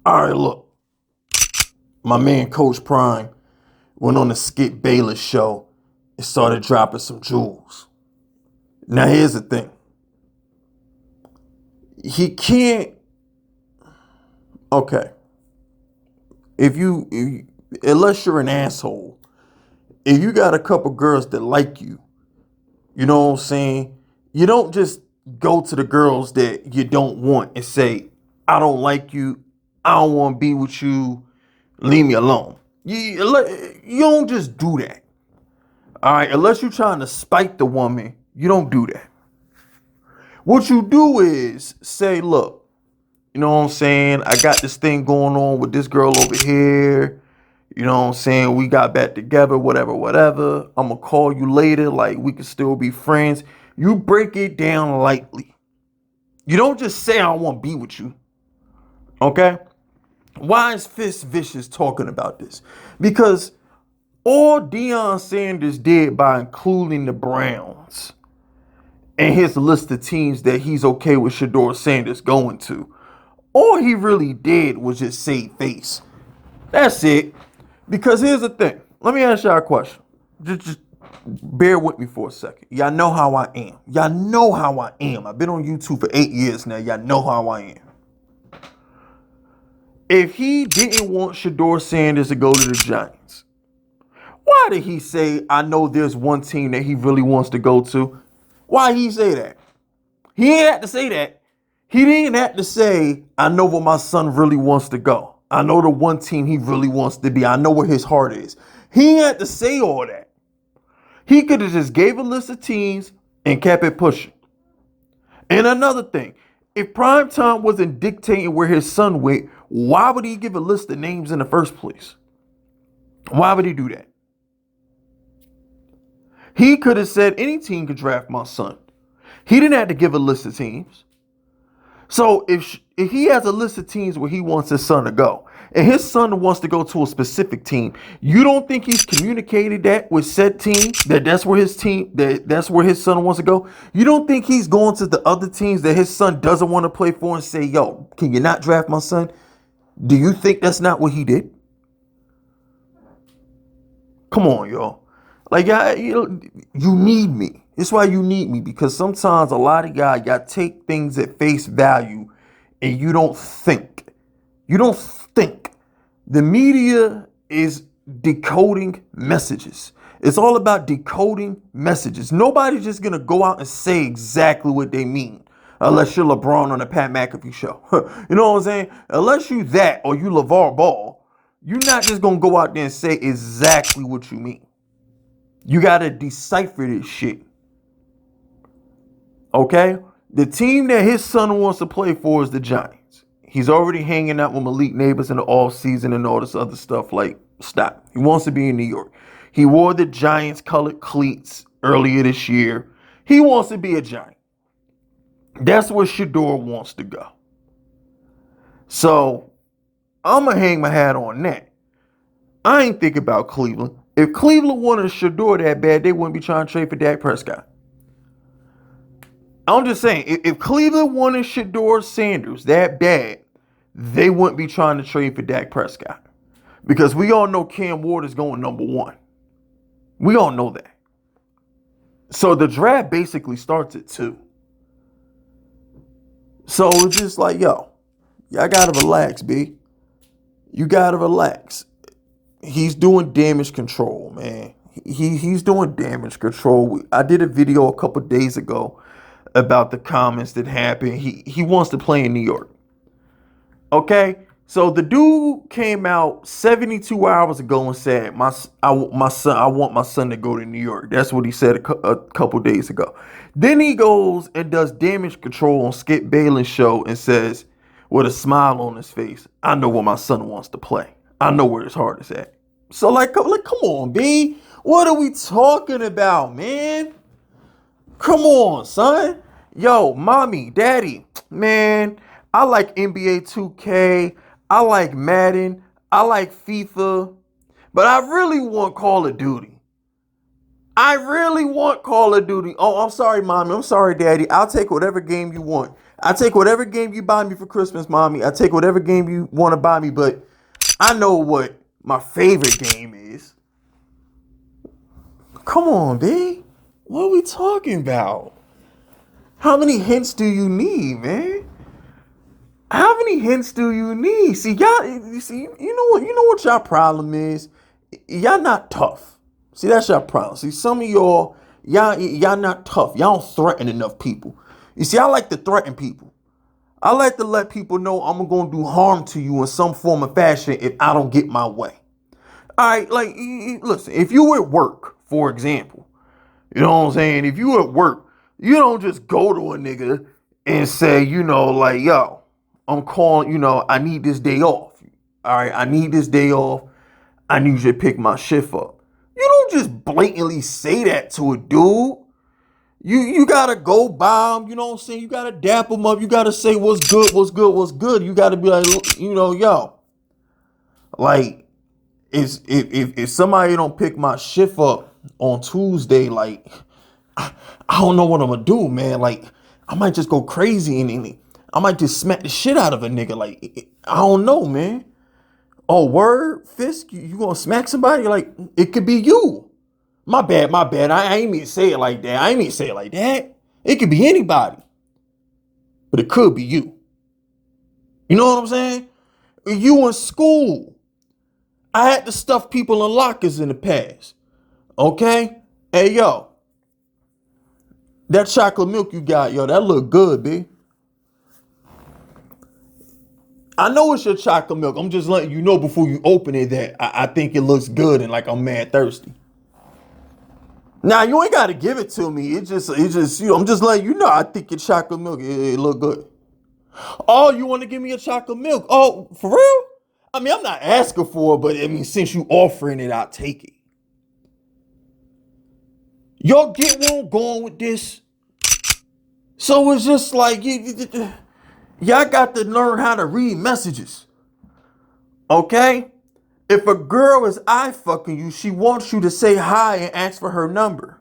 All right, look. My man Coach Prime went on the Skip Bayless Show and started dropping some jewels. Now here's the thing. He can't. Okay. Unless you're an asshole, if you got a couple girls that like you know what I'm saying? You don't just go to the girls that you don't want and say, I don't like you. I don't want to be with you. Leave me alone. You don't just do that. All right. Unless you're trying to spite the woman, you don't do that. What you do is say, look, you know what I'm saying? I got this thing going on with this girl over here. You know what I'm saying? We got back together, whatever, whatever. I'm going to call you later. Like, we can still be friends. You break it down lightly. You don't just say, I don't want to be with you. Okay? Why is FiskVicious talking about this? Because all Deion Sanders did by including the Browns and his list of teams that he's okay with Shedeur Sanders going to, all he really did was just save face. That's it. Because here's the thing. Let me ask y'all a question. Just bear with me for a second. Y'all know how I am. Y'all know how I am. I've been on YouTube for 8 years now. Y'all know how I am. If he didn't want Shedeur Sanders to go to the Giants, why did he say, I know there's one team that he really wants to go to? Why he say that? He ain't had to say that. He didn't have to say, I know where my son really wants to go. I know the one team he really wants to be. I know where his heart is. He ain't had to say all that. He could have just gave a list of teams and kept it pushing. And another thing, if Primetime wasn't dictating where his son went, why would he give a list of names in the first place? Why would he do that? He could have said any team could draft my son. He didn't have to give a list of teams. So if he has a list of teams where he wants his son to go, and his son wants to go to a specific team, you don't think he's communicated that with said team, that's where his team, that's where his son wants to go? You don't think he's going to the other teams that his son doesn't want to play for and say, yo, can you not draft my son? Do you think that's not what he did? Come on, y'all. Like, you need me. It's why you need me, because sometimes a lot of y'all take things at face value and you don't think. You don't think. The media is decoding messages. It's all about decoding messages. Nobody's just going to go out and say exactly what they mean. Unless you're LeBron on the Pat McAfee show. You know what I'm saying? Unless you that or you LeVar Ball, you're not just going to go out there and say exactly what you mean. You got to decipher this shit. Okay? The team that his son wants to play for is the Giants. He's already hanging out with Malik Neighbors in the off season and all this other stuff. Like, stop. He wants to be in New York. He wore the Giants colored cleats earlier this year. He wants to be a Giant. That's where Shedeur wants to go. So, I'm going to hang my hat on that. I ain't think about Cleveland. If Cleveland wanted Shedeur that bad, they wouldn't be trying to trade for Dak Prescott. I'm just saying, if Cleveland wanted Shedeur Sanders that bad, they wouldn't be trying to trade for Dak Prescott. Because we all know Cam Ward is going number one. We all know that. So the draft basically starts at 2. So it's just like, yo, y'all gotta relax, B. You gotta relax. He's doing damage control, man. He's doing damage control. I did a video a couple days ago about the comments that happened. He wants to play in New York. Okay? So the dude came out 72 hours ago and said, I want my son to go to New York. That's what he said a couple days ago. Then he goes and does damage control on Skip Bayless Show and says, with a smile on his face, I know where my son wants to play. I know where his heart is at. So like come on, B. What are we talking about, man? Come on, son. Yo, mommy, daddy, man, I like NBA 2K. I like Madden. I like FIFA. But I really want Call of Duty. I really want Call of Duty. Oh, I'm sorry, mommy. I'm sorry, daddy. I'll take whatever game you want. I take whatever game you buy me for Christmas, mommy. I take whatever game you want to buy me, but I know what my favorite game is. Come on, B. What are we talking about? How many hints do you need, man? How many hints do you need? See, y'all, you know what y'all problem is? Y'all not tough. See, that's your problem. See, some of y'all not tough. Y'all don't threaten enough people. You see, I like to threaten people. I like to let people know I'm going to do harm to you in some form of fashion if I don't get my way. All right, like, listen, if you at work, for example, you know what I'm saying? If you at work, you don't just go to a nigga and say, like, yo, I'm calling, I need this day off. All right, I need this day off. I need you to pick my shift up. You don't just blatantly say that to a dude. You gotta go by him, you know what I'm saying? You gotta dap him up. You gotta say what's good, what's good, what's good. You gotta be like, yo, like, if somebody don't pick my shift up on Tuesday, like, I don't know what I'm gonna do, man. Like, I might just go crazy and I might just smack the shit out of a nigga. Like, I don't know, man. Oh, word, Fisk, you gonna smack somebody? Like, it could be you. My bad. I ain't mean to say it like that. It could be anybody. But it could be you. You know what I'm saying? You in school. I had to stuff people in lockers in the past. Okay? Hey, yo. That chocolate milk you got, yo, that look good, B. I know it's your chocolate milk. I'm just letting you know before you open it that I think it looks good and like I'm mad thirsty. Now, you ain't got to give it to me. It just, I'm just letting you know, I think your chocolate milk, it look good. Oh, you want to give me a chocolate milk? Oh, for real? I mean, I'm not asking for it, but I mean, since you offering it, I'll take it. Y'all get where I'm going with this? So it's just like, y'all got to learn how to read messages. Okay? If a girl is eye fucking you, she wants you to say hi and ask for her number.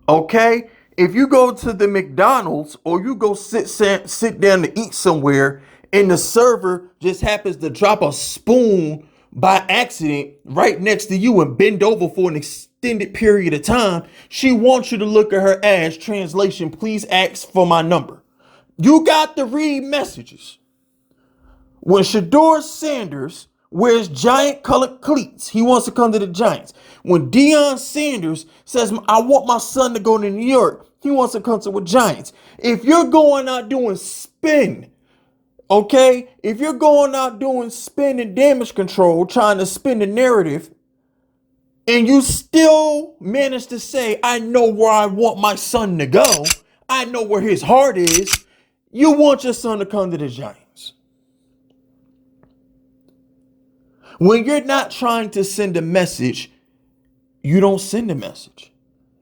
Okay? If you go to the McDonald's or you go sit down to eat somewhere and the server just happens to drop a spoon by accident right next to you and bend over for an extended period of time, she wants you to look at her ass. Translation, please ask for my number. You got to read messages. When Shedeur Sanders wears giant colored cleats, he wants to come to the Giants. When Deion Sanders says, I want my son to go to New York, he wants to come to the Giants. If you're going out doing spin, okay? If you're going out doing spin and damage control, trying to spin the narrative, and you still manage to say, I know where I want my son to go, I know where his heart is, you want your son to come to the Giants. When you're not trying to send a message, you don't send a message.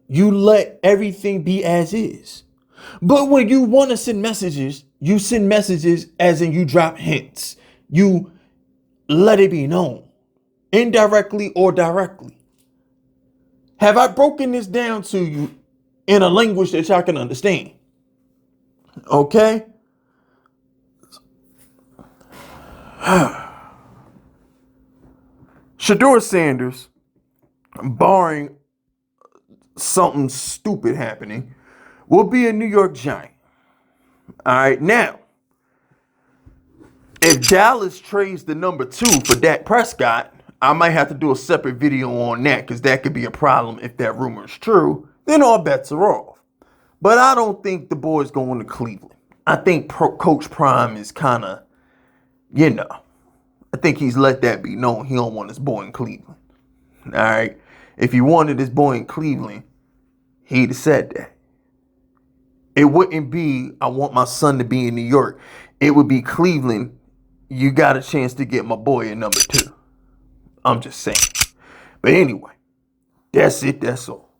You let everything be as is. But when you want to send messages, you send messages as in you drop hints. You let it be known, indirectly or directly. Have I broken this down to you in a language that y'all can understand? Okay? Shedeur Sanders, barring something stupid happening, will be a New York Giant. All right, now, if Dallas trades the number 2 for Dak Prescott, I might have to do a separate video on that because that could be a problem if that rumor is true. Then all bets are off. But I don't think the boy's going to Cleveland. I think Coach Prime is kind of, I think he's let that be known. He don't want his boy in Cleveland. All right. If he wanted his boy in Cleveland, he'd have said that. It wouldn't be, I want my son to be in New York. It would be Cleveland. You got a chance to get my boy in number 2. I'm just saying. But anyway, that's it. That's all.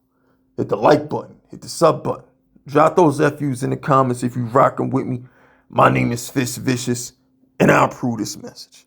Hit the like button. Hit the sub button. Drop those FUs in the comments if you rocking with me. My name is FiskVicious, and I'll approve this message.